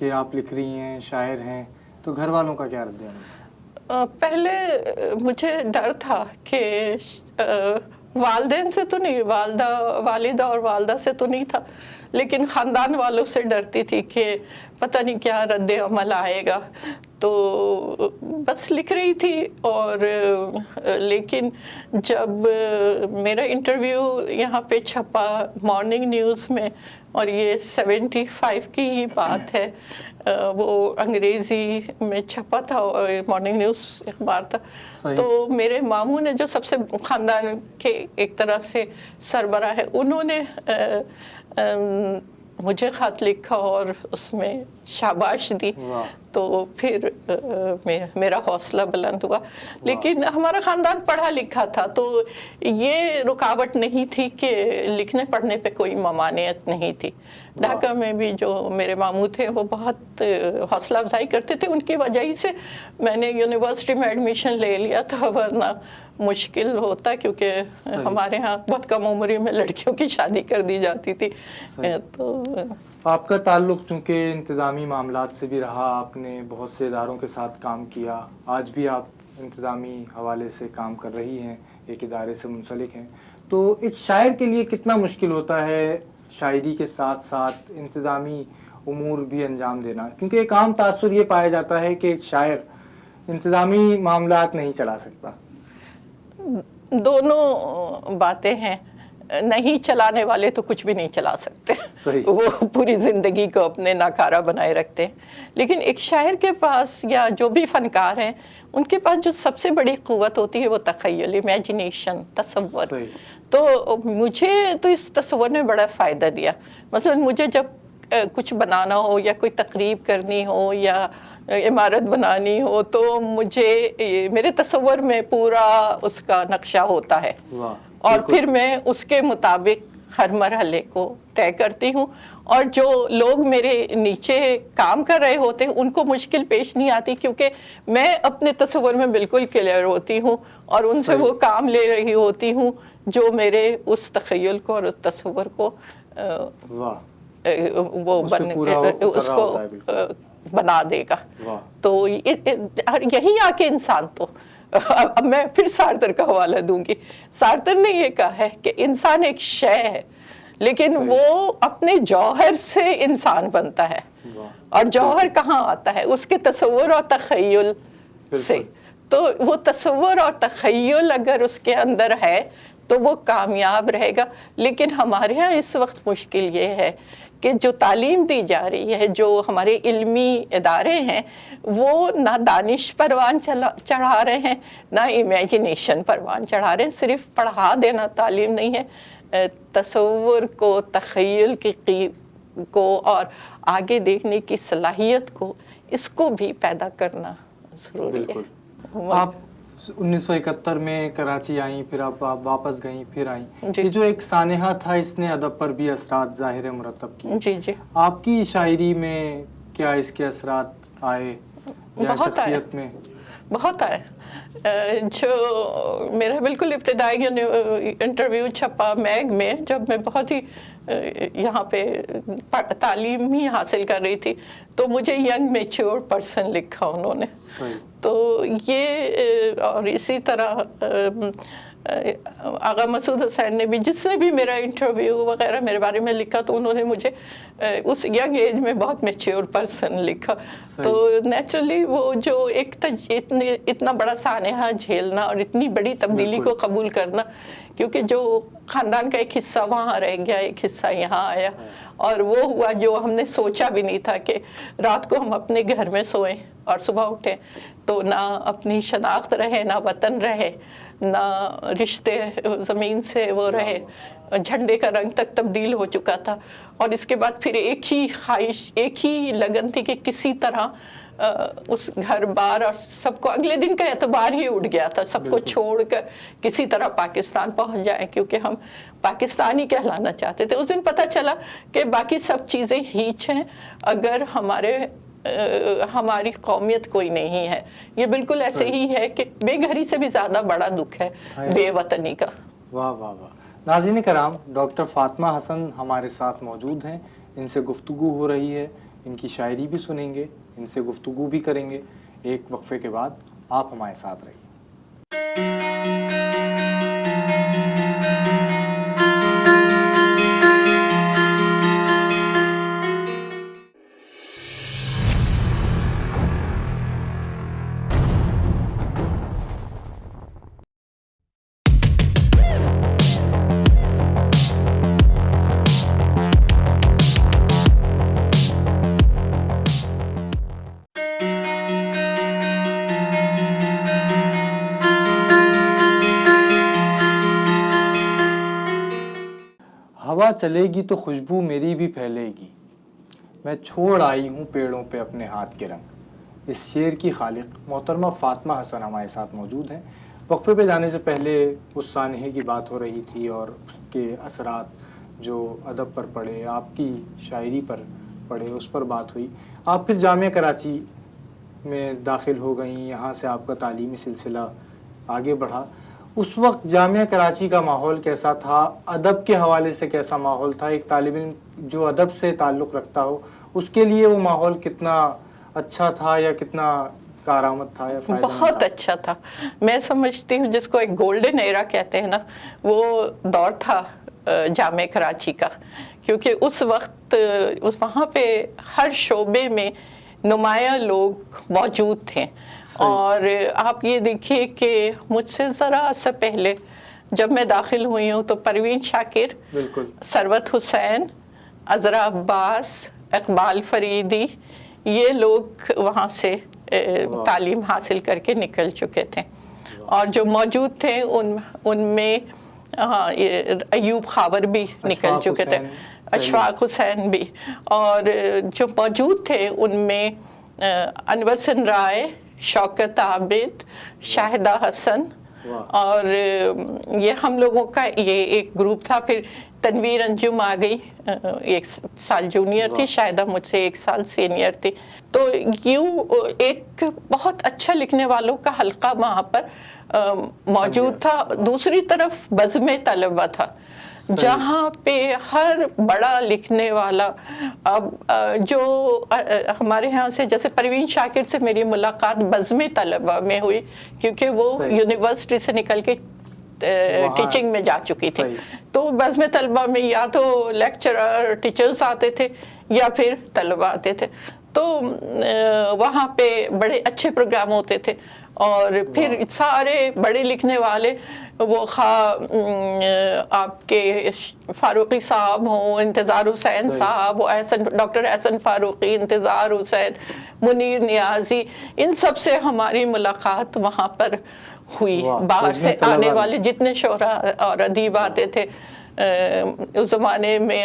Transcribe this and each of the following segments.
کہ آپ لکھ رہی ہیں، شاعر ہیں، تو گھر والوں کا کیا رد عمل؟ پہلے مجھے ڈر تھا کہ والدین سے تو نہیں، والدہ اور والدہ سے تو نہیں تھا، لیکن خاندان والوں سے ڈرتی تھی کہ پتہ نہیں کیا رد عمل آئے گا، تو بس لکھ رہی تھی۔ اور لیکن جب میرا انٹرویو یہاں پہ چھپا مارننگ نیوز میں، اور یہ 75 کی ہی بات ہے، وہ انگریزی میں چھپا تھا، مارننگ نیوز اخبار تھا، تو میرے ماموں نے جو سب سے خاندان کے ایک طرح سے سربراہ ہے، انہوں نے مجھے خط لکھا اور اس میں شاباش دی، تو پھر میرا حوصلہ بلند ہوا۔ لیکن ہمارا خاندان پڑھا لکھا تھا، تو یہ رکاوٹ نہیں تھی کہ لکھنے پڑھنے پہ کوئی ممانعت نہیں تھی۔ ڈھاکہ میں بھی جو میرے ماموں تھے وہ بہت حوصلہ افزائی کرتے تھے، ان کی وجہ ہی سے میں نے یونیورسٹی میں ایڈمیشن لے لیا تھا، ورنہ مشکل ہوتا، کیونکہ ہمارے ہاں بہت کم عمری میں لڑکیوں کی شادی کر دی جاتی تھی۔ تو آپ کا تعلق چونکہ انتظامی معاملات سے بھی رہا، آپ نے بہت سے اداروں کے ساتھ کام کیا، آج بھی آپ انتظامی حوالے سے کام کر رہی ہیں، ایک ادارے سے منسلک ہیں، تو ایک شاعر کے لیے کتنا مشکل ہوتا ہے شاعری کے ساتھ ساتھ انتظامی امور بھی انجام دینا؟ کیونکہ ایک عام تاثر یہ پایا جاتا ہے کہ ایک شاعر انتظامی معاملات نہیں چلا سکتا۔ دونوں باتیں ہیں، نہیں چلانے والے تو کچھ بھی نہیں چلا سکتے، وہ پوری زندگی کو اپنے ناکارہ بنائے رکھتے ہیں، لیکن ایک شاعر کے پاس یا جو بھی فنکار ہیں ان کے پاس جو سب سے بڑی قوت ہوتی ہے وہ تخیل، امیجنیشن، تصور۔ تو مجھے تو اس تصور نے بڑا فائدہ دیا۔ مثلا مجھے جب کچھ بنانا ہو یا کوئی تقریب کرنی ہو یا عمارت بنانی ہو، تو مجھے میرے تصور میں پورا اس کا نقشہ ہوتا ہے، اور پھر میں اس کے مطابق ہر مرحلے کو طے کرتی ہوں، اور جو لوگ میرے نیچے کام کر رہے ہوتے ہیں ان کو مشکل پیش نہیں آتی، کیونکہ میں اپنے تصور میں بالکل کلیئر ہوتی ہوں اور ان سے وہ کام لے رہی ہوتی ہوں جو میرے اس تخیل کو اور اس تصور کو وہ اس کو بنا دے گا۔ تو یہی آ کے انسان تو اب میں پھر سارتر کا حوالہ دوں گی، سارتر نے یہ کہا ہے کہ انسان ایک شے ہے، لیکن وہ اپنے جوہر سے انسان بنتا ہے، اور جوہر کہاں آتا ہے؟ اس کے تصور اور تخیل سے۔ تو وہ تصور اور تخیل اگر اس کے اندر ہے تو وہ کامیاب رہے گا۔ لیکن ہمارے ہاں اس وقت مشکل یہ ہے کہ جو تعلیم دی جا رہی ہے، جو ہمارے علمی ادارے ہیں، وہ نہ دانش پروان چڑھا رہے ہیں، نہ امیجنیشن پروان چڑھا رہے ہیں۔ صرف پڑھا دینا تعلیم نہیں ہے، تصور کو، تخیل کو اور آگے دیکھنے کی صلاحیت کو، اس کو بھی پیدا کرنا ضروری ہے۔ آپ 1971 میں کراچی آئیں، پھر آپ واپس گئیں، پھر آئیں، یہ جو ایک سانحہ تھا اس نے ادب پر بھی اثرات ظاہر مرتب کیے۔ جی جی، آپ کی شاعری میں کیا اس کے اثرات آئے یا شخصیت میں؟ بہت آئے۔ جو میرا بالکل ابتدائی انٹرویو چھپا میگ میں، جب میں بہت ہی یہاں پہ تعلیم ہی حاصل کر رہی تھی، تو مجھے ینگ میچور پرسن لکھا انہوں نے۔ تو یہ اور اسی طرح آغا مسعود حسین نے بھی، جس نے بھی میرا انٹرویو وغیرہ میرے بارے میں لکھا، تو انہوں نے مجھے اس ینگ ایج میں بہت میچور پرسن لکھا۔ تو نیچرلی وہ جو اتنا بڑا سانحہ جھیلنا اور اتنی بڑی تبدیلی کو قبول کرنا، کیونکہ جو خاندان کا ایک حصہ وہاں رہ گیا، ایک حصہ یہاں آیا، اور وہ ہوا جو ہم نے سوچا بھی نہیں تھا کہ رات کو ہم اپنے گھر میں سوئیں اور صبح اٹھیں تو نہ اپنی شناخت رہے، نہ وطن رہے، نہ رشتے زمین سے وہ رہے، جھنڈے کا رنگ تک تبدیل ہو چکا تھا، اور اس کے بعد پھر ایک ہی خواہش، ایک ہی لگن تھی کہ کسی طرح اس گھر بار اور سب کو، اگلے دن کا اعتبار ہی اٹھ گیا تھا، سب کو چھوڑ کر کسی طرح پاکستان پہنچ جائیں، کیونکہ ہم پاکستانی کہلانا چاہتے تھے۔ اس دن پتہ چلا کہ باقی سب چیزیں ہیچ ہیں اگر ہماری قومیت کوئی نہیں ہے۔ یہ بالکل ایسے ہی ہے کہ بے گھری سے بھی زیادہ بڑا دکھ ہے بے وطنی کا۔ واہ واہ واہ۔ ناظرین کرام، ڈاکٹر فاطمہ حسن ہمارے ساتھ موجود ہیں، ان سے گفتگو ہو رہی ہے ان کی شاعری بھی سنیں گے، ان سے گفتگو بھی کریں گے۔ ایک وقفے کے بعد آپ ہمارے ساتھ رہیے۔ ہوا چلے گی تو خوشبو میری بھی پھیلے گی، میں چھوڑ آئی ہوں پیڑوں پہ اپنے ہاتھ کے رنگ۔ اس شعر کی خالق محترمہ فاطمہ حسن ہمارے ساتھ موجود ہیں۔ وقفے پہ جانے سے پہلے اس سانحے کی بات ہو رہی تھی اور اس کے اثرات جو ادب پر پڑے، آپ کی شاعری پر پڑے، اس پر بات ہوئی۔ آپ پھر جامعہ کراچی میں داخل ہو گئیں، یہاں سے آپ کا تعلیمی سلسلہ آگے بڑھا۔ اس وقت جامعہ کراچی کا ماحول کیسا تھا؟ ادب کے حوالے سے کیسا ماحول تھا؟ ایک طالب علم جو ادب سے تعلق رکھتا ہو اس کے لیے وہ ماحول کتنا اچھا تھا یا کتنا کارآمد تھا یا فائدہ مند تھا؟ بہت اچھا تھا۔ میں سمجھتی ہوں جس کو ایک گولڈن ایرا کہتے ہیں نا، وہ دور تھا جامعہ کراچی کا، کیونکہ اس وقت وہاں پہ ہر شعبے میں نمایاں لوگ موجود تھے۔ اور آپ یہ دیکھیے کہ مجھ سے ذرا سے پہلے جب میں داخل ہوئی ہوں تو پروین شاکر، بالکل، ثروت حسین، عذرا عباس، اقبال فریدی، یہ لوگ وہاں سے تعلیم حاصل کر کے نکل چکے تھے۔ اور جو موجود تھے ان میں ایوب خاور بھی نکل چکے تھے، اشفاق حسین بھی، اور جو موجود تھے ان میں انور سن رائے، شوکت عابد، شاہدہ حسن، اور یہ ہم لوگوں کا یہ ایک گروپ تھا۔ پھر تنویر انجم آ گئی، 1 سال جونیئر تھی، شاہدہ مجھ سے 1 سال سینئر تھی۔ تو یوں ایک بہت اچھا لکھنے والوں کا حلقہ وہاں پر موجود تھا۔ دوسری طرف بزم طلبہ تھا جہاں پہ ہر بڑا لکھنے والا، اب جو ہمارے ہاں سے جیسے پروین شاکر سے میری ملاقات بزم طلبہ میں ہوئی، کیونکہ وہ یونیورسٹی سے نکل کے ٹیچنگ میں جا چکی تھی۔ تو بزم طلبہ میں یا تو لیکچرر ٹیچرز آتے تھے یا پھر طلبہ آتے تھے، تو وہاں پہ بڑے اچھے پروگرام ہوتے تھے۔ اور پھر سارے بڑے لکھنے والے، وہ آپ کے فاروقی صاحب ہوں، انتظار حسین صاحب، ڈاکٹر احسن فاروقی، انتظار حسین، منیر نیازی، ان سب سے ہماری ملاقات وہاں پر ہوئی۔ باہر سے آنے والے جتنے شعراء اور ادیب آتے تھے اس زمانے میں،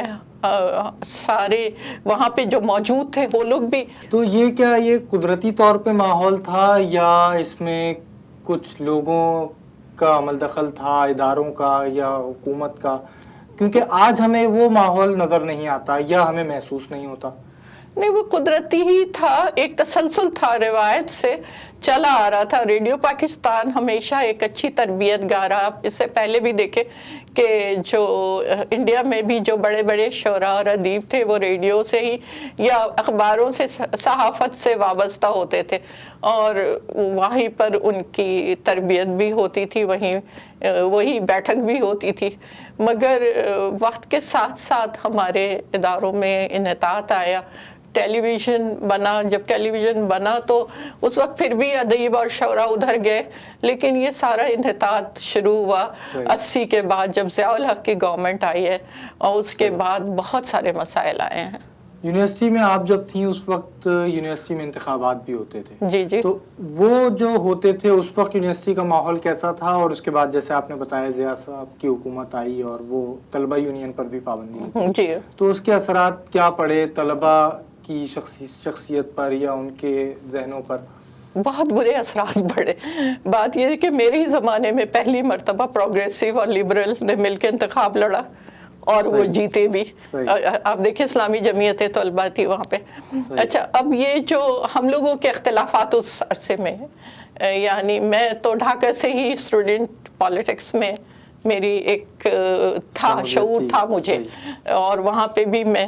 سارے وہاں پہ جو موجود تھے وہ لوگ بھی۔ تو یہ کیا یہ قدرتی طور پہ ماحول تھا یا اس میں کچھ لوگوں کا عمل دخل تھا، اداروں کا یا حکومت کا؟ کیونکہ آج ہمیں وہ ماحول نظر نہیں آتا یا ہمیں محسوس نہیں ہوتا۔ نہیں، وہ قدرتی ہی تھا، ایک تسلسل تھا، روایت سے چلا آ رہا تھا۔ ریڈیو پاکستان ہمیشہ ایک اچھی تربیت گاہ رہا۔ اس سے پہلے بھی دیکھے کہ جو انڈیا میں بھی جو بڑے بڑے شعراء اور ادیب تھے وہ ریڈیو سے ہی یا اخباروں سے، صحافت سے وابستہ ہوتے تھے، اور وہیں پر ان کی تربیت بھی ہوتی تھی، وہی بیٹھک بھی ہوتی تھی۔ مگر وقت کے ساتھ ساتھ ہمارے اداروں میں انحطاط آیا، ٹیلی ویژن بنا۔ جب ٹیلی ویژن بنا تو اس وقت پھر بھی ادیب اور شعراء ادھر گئے، لیکن یہ سارا انحطاط شروع ہوا 80 کے بعد، جب ضیاء الحق کی گورنمنٹ آئی ہے، اور اس کے بعد بہت سارے مسائل آئے ہیں۔ یونیورسٹی میں آپ جب تھیں اس وقت یونیورسٹی میں انتخابات بھی ہوتے تھے، جی جی، تو وہ جو ہوتے تھے اس وقت یونیورسٹی کا ماحول کیسا تھا؟ اور اس کے بعد جیسے آپ نے بتایا ضیاء صاحب کی حکومت آئی اور وہ طلبہ یونین پر بھی پابندی لگی، جی، تو اس کے اثرات کیا پڑے طلبہ کی شخصیت پر یا ان کے ذہنوں پر؟ بہت برے اثرات پڑے۔ بات یہ ہے کہ میرے ہی زمانے میں پہلی مرتبہ پروگریسو اور لبرل نے مل کے انتخاب لڑا اور وہ جیتے بھی۔ آپ دیکھیں اسلامی جمعیت طلبہ تھی وہاں پہ۔ اچھا، اب یہ جو ہم لوگوں کے اختلافات اس عرصے میں، یعنی میں تو ڈھاکہ سے ہی اسٹوڈنٹ پالیٹکس میں میری ایک تھا شعور تھا مجھے، اور وہاں پہ بھی میں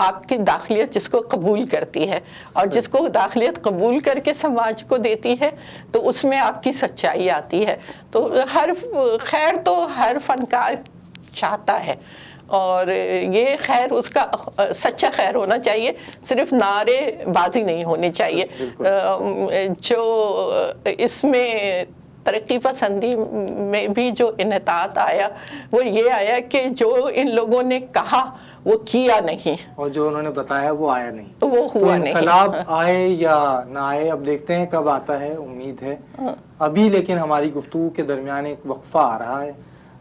آپ کی داخلیت جس کو قبول کرتی ہے اور جس کو داخلیت قبول کر کے سماج کو دیتی ہے تو اس میں آپ کی سچائی آتی ہے. تو ہر خیر تو ہر فنکار چاہتا ہے، اور یہ خیر اس کا سچا خیر ہونا چاہیے، صرف نعرے بازی نہیں ہونی چاہیے. جو اس میں ترقی پسندی میں بھی جو انحطاط آیا وہ یہ آیا کہ جو ان لوگوں نے کہا وہ کیا نہیں، اور جو انہوں نے بتایا وہ آیا نہیں، وہ ہوا نہیں. انقلاب آئے یا نہ آئے اب دیکھتے ہیں کب آتا ہے، امید ہے ابھی. لیکن ہماری گفتگو کے درمیان ایک وقفہ آ رہا ہے،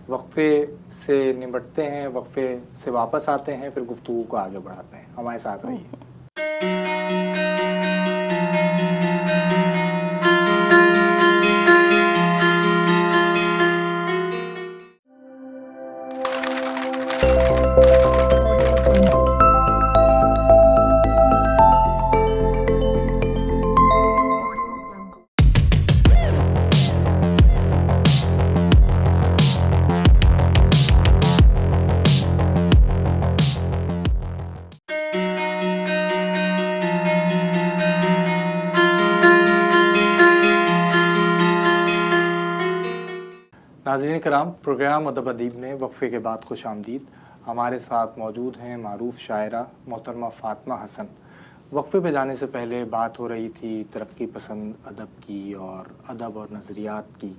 وقفے سے نمٹتے ہیں، وقفے سے واپس آتے ہیں، پھر گفتگو کو آگے بڑھاتے ہیں. ہمارے ساتھ رہیے. ناظرین کرام، پروگرام ادب ادیب میں وقفے کے بعد خوش آمدید. ہمارے ساتھ موجود ہیں معروف شاعرہ محترمہ فاطمہ حسن. وقفے پہ جانے سے پہلے بات ہو رہی تھی ترقی پسند ادب کی اور ادب اور نظریات کی.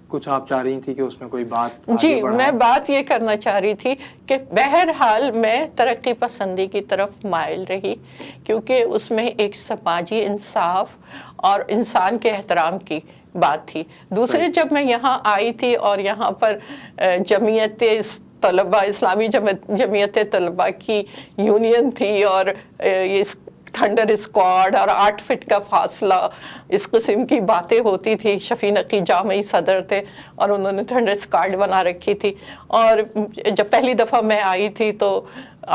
کچھ آپ چاہ رہی تھی کہ اس میں کوئی بات جی، میں بات یہ کرنا چاہ رہی تھی کہ بہرحال میں ترقی پسندی کی طرف مائل رہی، کیونکہ اس میں ایک سماجی انصاف اور انسان کے احترام کی بات تھی. دوسرے جب میں یہاں آئی تھی اور یہاں پر جمعیت طلباء، اسلامی جمعیت طلباء کی یونین تھی، اور یہ تھنڈر اسکواڈ اور 8 فٹ کا فاصلہ، اس قسم کی باتیں ہوتی تھی. شفیع نقی جامعی صدر تھے اور انہوں نے تھنڈر اسکواڈ بنا رکھی تھی. اور جب پہلی دفعہ میں آئی تھی تو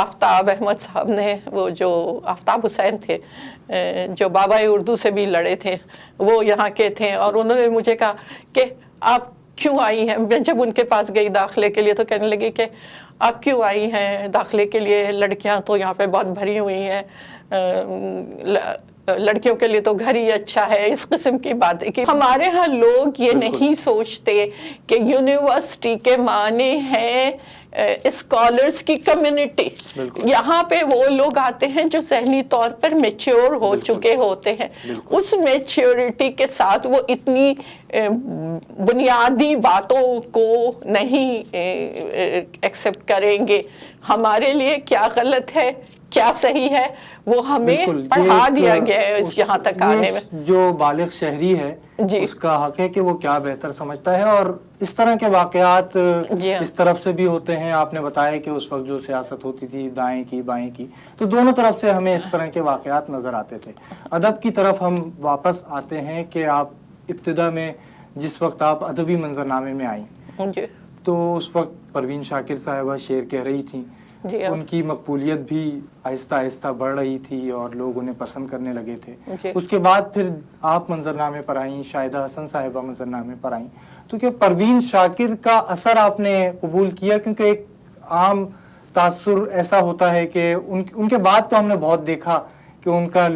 آفتاب احمد صاحب نے، وہ جو آفتاب حسین تھے جو بابا اردو سے بھی لڑے تھے، وہ یہاں کے تھے، اور انہوں نے مجھے کہا کہ آپ کیوں آئی ہیں. میں جب ان کے پاس گئی داخلے کے لیے تو کہنے لگی کہ آپ کیوں آئی ہیں داخلے کے لیے، لڑکیاں تو یہاں پہ بہت بھری ہوئی ہیں، لڑکیوں کے لیے تو گھر ہی اچھا ہے. اس قسم کی باتیں کہ ہمارے ہاں لوگ یہ نہیں سوچتے کہ یونیورسٹی کے معنی ہیں اسکالرز کی کمیونٹی. یہاں پہ وہ لوگ آتے ہیں جو ذہنی طور پر میچور ہو چکے ہوتے ہیں. اس میچورٹی کے ساتھ وہ اتنی بنیادی باتوں کو نہیں ایکسیپٹ کریں گے. ہمارے لیے کیا غلط ہے کیا صحیح ہے وہ ہمیں پڑھا دیا گیا ہے یہاں تک آنے میں. جو بالغ شہری ہے اس کا حق ہے کہ وہ کیا بہتر سمجھتا ہے، اور اس طرح کے واقعات اس طرف سے بھی ہوتے ہیں. آپ نے بتایا کہ اس وقت جو سیاست ہوتی تھی دائیں کی بائیں کی، تو دونوں طرف سے ہمیں اس طرح کے واقعات نظر آتے تھے. ادب کی طرف ہم واپس آتے ہیں کہ آپ ابتدا میں جس وقت آپ ادبی منظرنامے میں آئیں تو اس وقت پروین شاکر صاحبہ شعر کہہ رہی تھیں، ان کی مقبولیت بھی آہستہ آہستہ بڑھ رہی تھی اور لوگ انہیں پسند کرنے لگے تھے. اس کے بعد پھر آپ منظرنامے پر آئیں، شاہدہ حسن صاحبہ منظرنامے پر آئیں. تو کہ پروین شاکر کا اثر آپ نے قبول کیا؟ کیونکہ ایک عام تاثر ایسا ہوتا ہے کہ ان کے بعد تو ہم نے بہت دیکھا کہ ان کا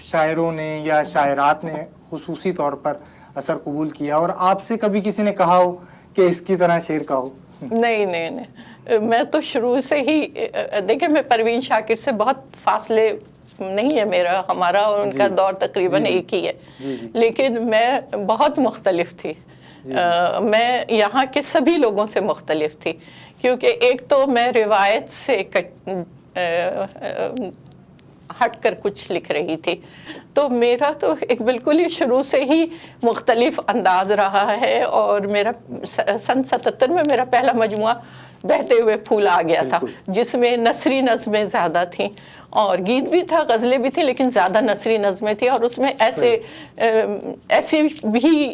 شاعروں نے یا شاعرات نے خصوصی طور پر اثر قبول کیا. اور آپ سے کبھی کسی نے کہا ہو کہ اس کی طرح شعر کہو؟ نہیں، میں تو شروع سے ہی دیکھیں، میں پروین شاکر سے بہت فاصلے نہیں ہے میرا، ہمارا اور ان کا دور تقریباً ایک ہی ہے، لیکن میں بہت مختلف تھی. میں یہاں کے سبھی لوگوں سے مختلف تھی، کیونکہ ایک تو میں روایت سے ہٹ کر کچھ لکھ رہی تھی. تو میرا تو ایک بالکل ہی شروع سے ہی مختلف انداز رہا ہے. اور میرا سن 77 میں میرا پہلا مجموعہ بہتے ہوئے پھول آ گیا تھا، جس میں نثری نظمیں زیادہ تھیں اور گیت بھی تھا، غزلیں بھی تھیں، لیکن زیادہ نثری نظمیں تھیں. اور اس میں ایسی بھی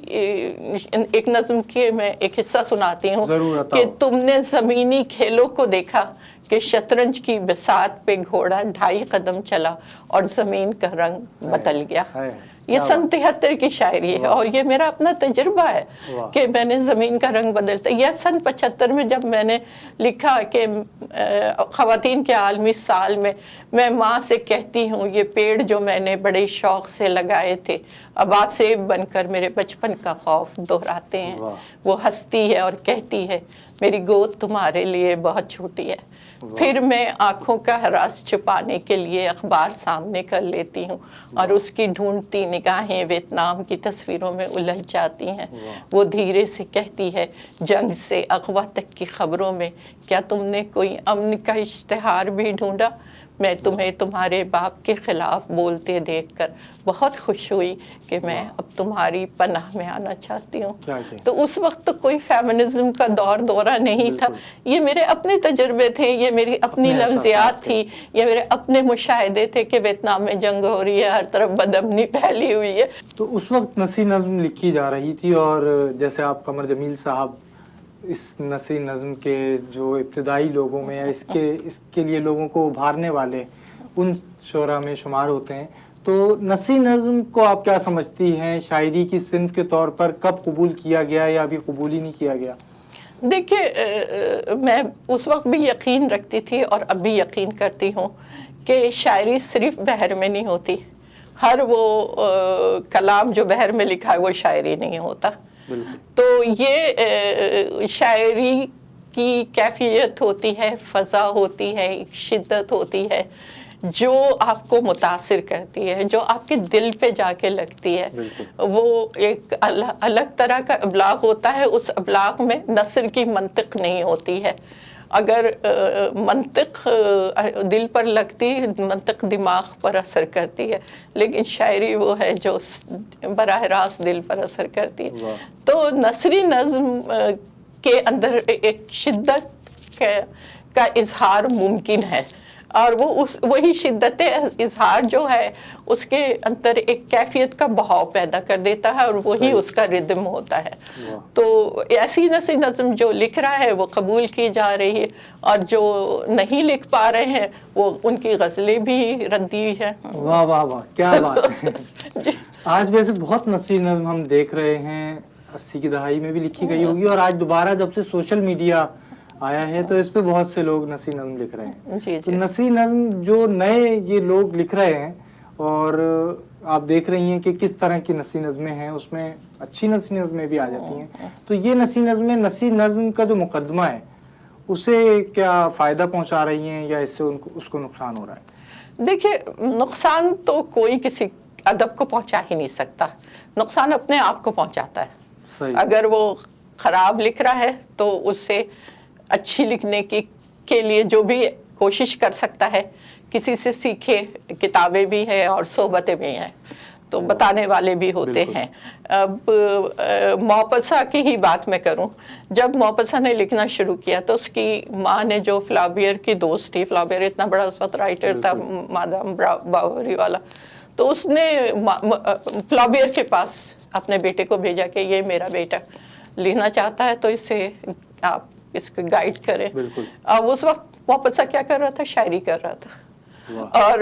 ایک نظم کے میں ایک حصہ سناتی ہوں کہ تم نے زمینی کھیلوں کو دیکھا کہ شطرنج کی بساط پہ گھوڑا 2.5 قدم چلا اور زمین کا رنگ بدل گیا. یہ سن 73 کی شاعری ہے اور یہ میرا اپنا تجربہ ہے کہ میں نے زمین کا رنگ بدلتا. یہ سن 75 میں جب میں نے لکھا کہ خواتین کے عالمی سال میں ماں سے کہتی ہوں یہ پیڑ جو میں نے بڑے شوق سے لگائے تھے اب آسیب بن کر میرے بچپن کا خوف دہراتے ہیں. وہ ہنستی ہے اور کہتی ہے میری گود تمہارے لیے بہت چھوٹی ہے. پھر میں آنکھوں کا ہراس چھپانے کے لیے اخبار سامنے کر لیتی ہوں اور اس کی ڈھونڈتی نگاہیں ویتنام کی تصویروں میں الجھ جاتی ہیں. وہ دھیرے سے کہتی ہے جنگ سے اغوا تک کی خبروں میں کیا تم نے کوئی امن کا اشتہار بھی ڈھونڈا. میں تمہیں تمہارے باپ کے خلاف بولتے دیکھ کر بہت خوش ہوئی کہ میں اب تمہاری پناہ میں آنا چاہتی ہوں. تو اس وقت تو کوئی فیمنزم کا دورہ نہیں تھا. یہ میرے اپنے تجربے تھے, یہ میری اپنی لفظیات تھی, یہ میرے اپنے مشاہدے تھے کہ ویتنام میں جنگ ہو رہی ہے, ہر طرف بدامنی پھیلی ہوئی ہے. تو اس وقت نثری نظم لکھی جا رہی تھی اور جیسے آپ قمر جمیل صاحب اس نثری نظم کے جو ابتدائی لوگوں میں اس کے لیے لوگوں کو ابھارنے والے ان شعراء میں شمار ہوتے ہیں. تو نثری نظم کو آپ کیا سمجھتی ہیں شاعری کی صنف کے طور پر کب قبول کیا گیا یا ابھی قبول ہی نہیں کیا گیا؟ دیکھیے میں اس وقت بھی یقین رکھتی تھی اور اب بھی یقین کرتی ہوں کہ شاعری صرف بحر میں نہیں ہوتی. ہر وہ کلام جو بحر میں لکھا ہے وہ شاعری نہیں ہوتا. تو یہ شاعری کی کیفیت ہوتی ہے, فضا ہوتی ہے, شدت ہوتی ہے جو آپ کو متاثر کرتی ہے, جو آپ کے دل پہ جا کے لگتی ہے. وہ ایک الگ طرح کا ابلاغ ہوتا ہے. اس ابلاغ میں نثر کی منطق نہیں ہوتی ہے. اگر منطق دل پر لگتی, منطق دماغ پر اثر کرتی ہے, لیکن شاعری وہ ہے جو براہ راست دل پر اثر کرتی ہے. تو نثری نظم کے اندر ایک شدت کا اظہار ممکن ہے اور وہ وہی شدت اظہار جو ہے اس کے اندر ایک کیفیت کا بہاؤ پیدا کر دیتا ہے اور وہی اس کا ردم ہوتا ہے. تو ایسی نثری نظم جو لکھ رہا ہے وہ قبول کی جا رہی ہے اور جو نہیں لکھ پا رہے ہیں وہ ان کی غزلیں بھی ردی ہیں. واہ واہ واہ, کیا بات ہے. آج ویسے بہت نثری نظم ہم دیکھ رہے ہیں, 80 کی دہائی میں بھی لکھی گئی ہوگی اور آج دوبارہ جب سے سوشل میڈیا آیا ہے تو اس پہ بہت سے لوگ نثری نظم لکھ رہے ہیں. تو نثری نظم جو نئے یہ لوگ لکھ رہے ہیں اور آپ دیکھ رہی ہیں کہ کس طرح کی نثری نظمیں ہیں, اس میں اچھی نثری نظمیں بھی آ جاتی ہیں. تو یہ نثری نظم کا جو مقدمہ ہے اسے کیا فائدہ پہنچا رہی ہیں یا اس سے اس کو نقصان ہو رہا ہے؟ دیکھیے نقصان تو کوئی کسی ادب کو پہنچا ہی نہیں سکتا, نقصان اپنے آپ کو پہنچاتا ہے. اگر وہ خراب لکھ رہا ہے تو اس سے اچھی لکھنے کے لیے جو بھی کوشش کر سکتا ہے, کسی سے سیکھے. کتابیں بھی ہیں اور صحبتیں بھی ہیں تو بتانے والے بھی ہوتے ہیں. اب موپسا کی ہی بات میں کروں, جب موپسا نے لکھنا شروع کیا تو اس کی ماں نے, جو فلابیر کی دوست تھی, فلابیر اتنا بڑا اس وقت رائٹر تھا, مادام باوری والا, تو اس نے فلابیر کے پاس اپنے بیٹے کو بھیجا کہ یہ میرا بیٹا لکھنا چاہتا ہے تو اسے آپ اس کو گائیڈ کریں. اب اس وقت موپسا کیا کر رہا تھا, شاعری کر رہا تھا. اور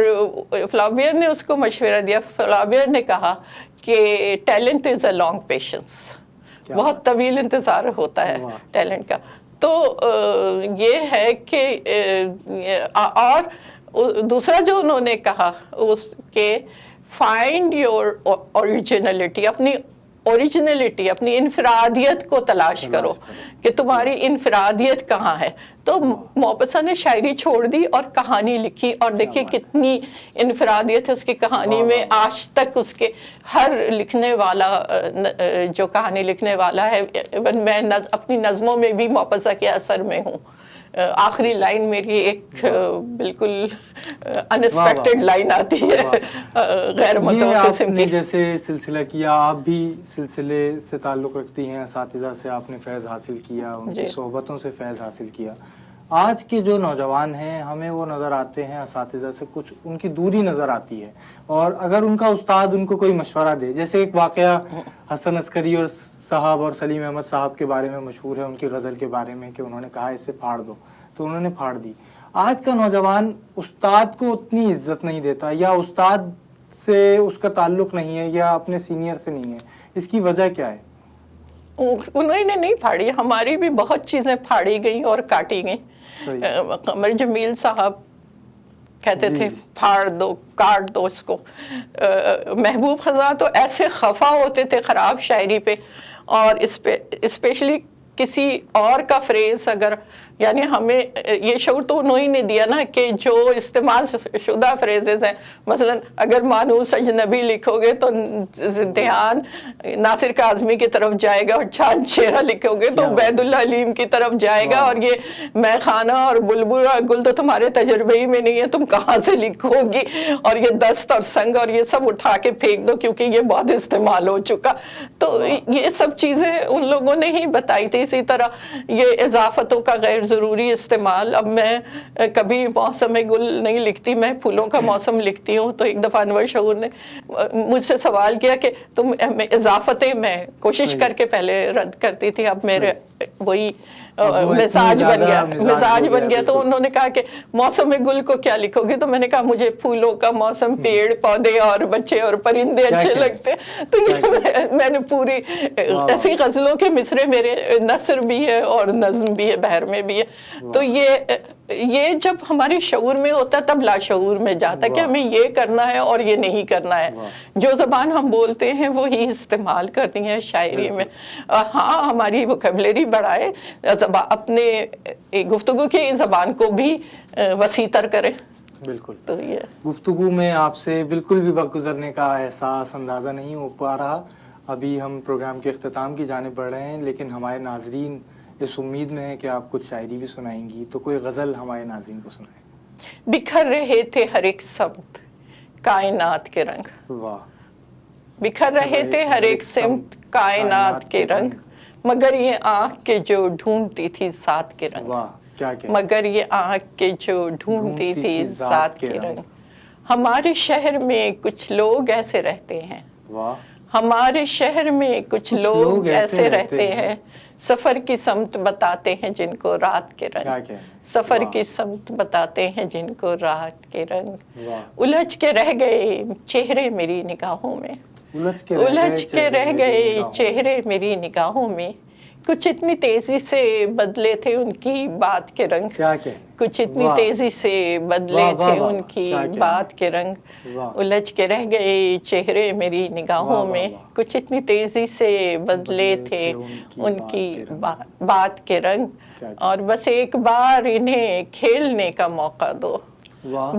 فلابیر نے اس کو مشورہ دیا. فلابیر نے کہا کہ talent is a long patience, بہت طویل انتظار ہوتا ہے ٹیلنٹ کا. تو یہ ہے کہ اور دوسرا جو انہوں نے کہا اس کہ فائنڈ یور اوریجنلٹی, اپنی انفرادیت کو تلاش کرو کہ تمہاری انفرادیت کہاں ہے. تو موپسا نے شاعری چھوڑ دی اور کہانی لکھی اور دیکھیے کتنی انفرادیت ہے اس کی کہانی میں. آج تک اس کے ہر لکھنے والا جو کہانی لکھنے والا ہے, ایون میں اپنی نظموں میں بھی موپسا کے اثر میں ہوں. آخری لائن میری ایک بالکل انسپیکٹڈ لائن آتی ہے غیر متوقع قسم کی. جیسے سلسلہ کیا, آپ بھی سلسلے سے تعلق رکھتی ہیں, اساتذہ سے آپ نے فیض حاصل کیا, ان کی صحبتوں سے فیض حاصل کیا. آج کے جو نوجوان ہیں ہمیں وہ نظر آتے ہیں اساتذہ سے کچھ ان کی دوری نظر آتی ہے, اور اگر ان کا استاد ان کو کوئی مشورہ دے, جیسے ایک واقعہ حسن عسکری اور صاحب اور سلیم احمد صاحب کے بارے میں مشہور ہے, ان کی غزل کے بارے میں کہ انہوں نے کہا اسے پھاڑ دو تو انہوں نے پھاڑ دی. آج کا نوجوان استاد کو اتنی عزت نہیں دیتا, یا استاد سے اس کا تعلق نہیں ہے یا اپنے سینئر سے نہیں ہے، اس کی وجہ کیا ہے؟ انہوں نے نہیں پھاڑی، ہماری بھی بہت چیزیں پھاڑی گئیں اور کاٹی گئیں۔ قمر جمیل صاحب کہتے تھے پھاڑ دو، کاٹ دو اس کو۔ محبوب خزاں تو ایسے خفا ہوتے تھے خراب شاعری پہ، اور اس پہ اسپیشلی کسی اور کا فریز اگر، یعنی ہمیں یہ شعور تو انہوں نے دیا نا کہ جو استعمال شدہ فریزز ہیں، مثلا اگر مانوس اجنبی لکھو گے تو دھیان ناصر کاظمی کی طرف جائے گا، اور چاند چہرہ لکھو گے تو عبید اللہ علیم کی طرف جائے گا، اور یہ میں خانہ اور بلبل اور گل تو تمہارے تجربے ہی میں نہیں ہے، تم کہاں سے لکھو گی، اور یہ دست اور سنگ اور یہ سب اٹھا کے پھینک دو کیونکہ یہ بہت استعمال ہو چکا۔ تو یہ سب چیزیں ان لوگوں نے ہی بتائی تھی۔ اسی طرح یہ اضافتوں کا غیر ضروری استعمال، اب میں کبھی موسم گل نہیں لکھتی، میں پھولوں کا موسم لکھتی ہوں، تو ایک دفعہ انور شعور نے مجھ سے سوال کیا کہ تم اضافتیں، میں کوشش کر کے پہلے رد کرتی تھی، اب میرے وہی مزاج بن گیا تو انہوں نے کہا کہ موسم گل کو کیا لکھو گے، تو میں نے کہا مجھے پھولوں کا موسم، پیڑ پودے اور بچے اور پرندے اچھے لگتے ہیں۔ تو یہ میں نے پوری ایسی غزلوں کے مصرے، میرے نثر بھی ہے اور نظم بھی ہے، بحر میں بھی ہے۔ تو یہ جب ہمارے شعور میں ہوتا ہے تب لاشعور میں جاتا ہے کہ ہمیں یہ کرنا ہے اور یہ نہیں کرنا ہے۔ جو زبان ہم بولتے ہیں وہی استعمال کرتی ہیں شاعری میں۔ ہاں، ہماری ووکیبلری بڑھائے، اپنے گفتگو کی زبان کو بھی وسیع تر کریں۔ بالکل، تو یہ گفتگو میں آپ سے بالکل بھی وقت گزرنے کا احساس اندازہ نہیں ہو پا رہا۔ ابھی ہم پروگرام کے اختتام کی جانب بڑھ رہے ہیں، لیکن ہمارے ناظرین اس امید میں ہے کہ آپ کچھ شاعری بھی سنائیں گی، تو کوئی غزل ہمارے ناظرین کو سنائیں۔ بکھر رہے تھے ہر ایک سمت کائنات کے رنگ، واہ، بکھر رہے تھے ہر ایک سمت کائنات کے رنگ، مگر یہ آنکھ کے جو ڈھونڈتی تھی ذات کے رنگ، واہ کیا کہ مگر یہ آنکھ کے جو ڈھونڈتی تھی ذات کے رنگ۔ ہمارے شہر میں کچھ لوگ ایسے رہتے ہیں، واہ، ہمارے شہر میں کچھ لوگ ایسے رہتے ہیں، سفر کی سمت بتاتے ہیں جن کو رات کے رنگ، سفر کی سمت بتاتے ہیں جن کو رات کے رنگ، الجھ کے رہ گئے چہرے میری نگاہوں میں، الجھ کے رہ گئے چہرے میری نگاہوں میں، کچھ اتنی تیزی سے بدلے تھے ان کی بات کے رنگ، کچھ اتنی تیزی سے بدلے تھے ان کی بات کے رنگ، الجھ کے رہ گئے چہرے میری نگاہوں میں، کچھ اتنی تیزی سے بدلے تھے ان کی بات کے رنگ، اور بس ایک بار انہیں کھیلنے کا موقع دو،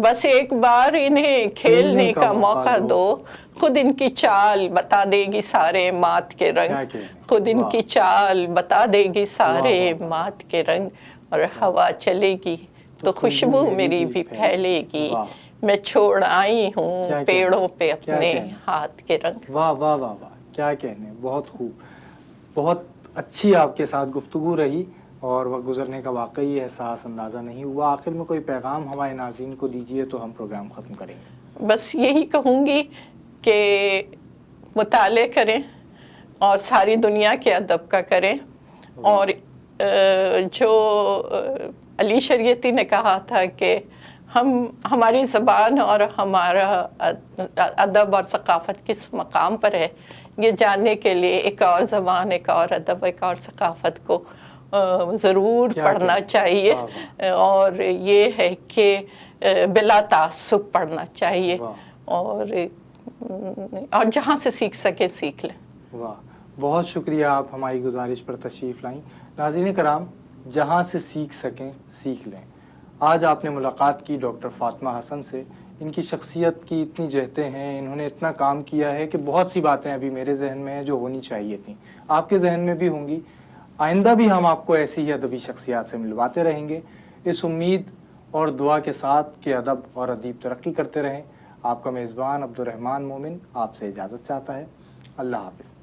بس ایک بار انہیں کھیلنے کا موقع دو، خود ان کی چال بتا دے گی سارے مات کے رنگ، خود ان کی چال بتا دے گی سارے مات کے رنگ، اور ہوا چلے گی تو خوشبو میری بھی پھیلے گی، میں چھوڑ آئی ہوں پیڑوں پہ اپنے ہاتھ کے رنگ۔ واہ واہ واہ واہ، کیا کہنے، بہت خوب، بہت اچھی آپ کے ساتھ گفتگو رہی، اور وقت گزرنے کا واقعی احساس اندازہ نہیں ہوا۔ آخر میں کوئی پیغام ہمارے ناظرین کو دیجیے تو ہم پروگرام ختم کریں گے۔ بس یہی کہوں گی کہ مطالعے کریں اور ساری دنیا کے ادب کا کریں، اور جو علی شریعتی نے کہا تھا کہ ہماری زبان اور ہمارا ادب اور ثقافت کس مقام پر ہے، یہ جاننے کے لیے ایک اور زبان، ایک اور ادب، ایک اور ثقافت کو ضرور پڑھنا چاہیے، اور یہ ہے کہ بلا تعصب پڑھنا چاہیے، اور جہاں سے سیکھ سکے سیکھ لیں۔ واہ، بہت شکریہ، آپ ہماری گزارش پر تشریف لائیں۔ ناظرین کرام، جہاں سے سیکھ سکیں سیکھ لیں۔ آج آپ نے ملاقات کی ڈاکٹر فاطمہ حسن سے۔ ان کی شخصیت کی اتنی جہتیں ہیں، انہوں نے اتنا کام کیا ہے کہ بہت سی باتیں ابھی میرے ذہن میں ہیں جو ہونی چاہیے تھیں، آپ کے ذہن میں بھی ہوں گی۔ آئندہ بھی ہم آپ کو ایسی ہی ادبی شخصیات سے ملواتے رہیں گے، اس امید اور دعا کے ساتھ کہ ادب اور ادیب ترقی کرتے رہیں۔ آپ کا میزبان عبدالرحمن مومن آپ سے اجازت چاہتا ہے۔ اللہ حافظ۔